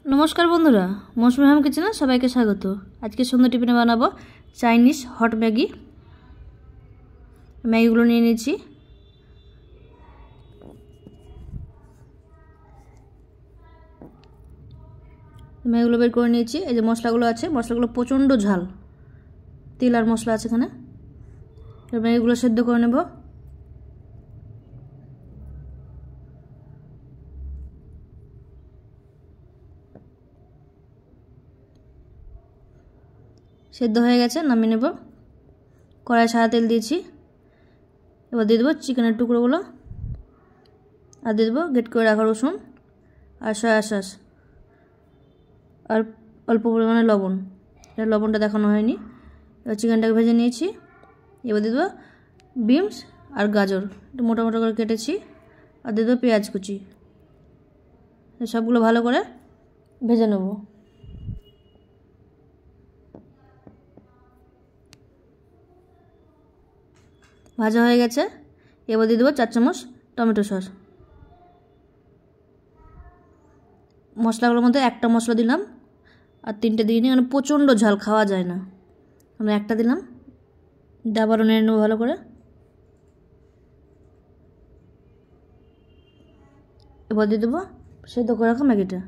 नमस्कार बंधुरा मौसुमी हाम किचेने सबाइके स्वागत। आज के सुंदर टिफिने बानाबो चाइनीज हट मैगी। मैगीगुलो निये निয়েছি। मैगीगुलो बेर करे निয়েছি। এই যে মশলাগুলো আছে, মশলাগুলো প্রচন্ড ঝাল, তেল আর মশলা আছে এখানে। এবার मैगीগুলো সেদ্ধ করে নেব। সেদ্ধ হয়ে গেছে, নামিয়ে নেব। কড়াই সাদা তেল দিয়েছি। এবার দিয়ে দেবো চিকেনের টুকরোগুলো, আর দিয়ে দেবো গ্রেট করে রাখা রসুন আর সয়া সস আর অল্প পরিমাণে লবণ। এটা লবণটা দেখানো হয়নি। এবার চিকেনটাকে ভেজে নিয়েছি। এবার দিয়ে দেবো বিনস আর গাজর, একটু মোটা মোটা করে কেটেছি, আর দিয়ে দেবো পেঁয়াজ কুচি। সবগুলো ভালো করে ভেজে নেব। ভাজা হয়ে গেছে। এবার দিয়ে দেবো 4 চামচ টমেটো সস। মশলাগুলোর মধ্যে একটা মশলা দিলাম আর 3টে দিইনি, মানে প্রচণ্ড ঝাল খাওয়া যায় না, আমি একটা দিলাম। আবারও নেড়ে নেবো ভালো করে। এবার দিয়ে দেবো সেদ্ধ করে রাখা ম্যাগিটা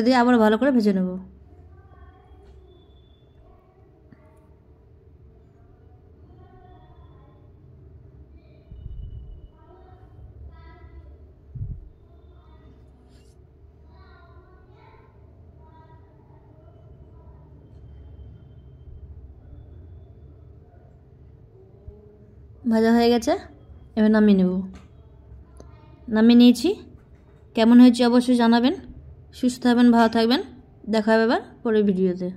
দিয়ে আবার ভালো করে ভেজে নেব। ভাজা হয়ে গেছে, এবার নামিয়ে নেব। নামিয়ে নিয়েছি। কেমন হয়েছে অবশ্যই জানাবেন। সুস্থ থাকবেন, ভালো থাকবেন। দেখা হবে এবার পরের ভিডিওতে।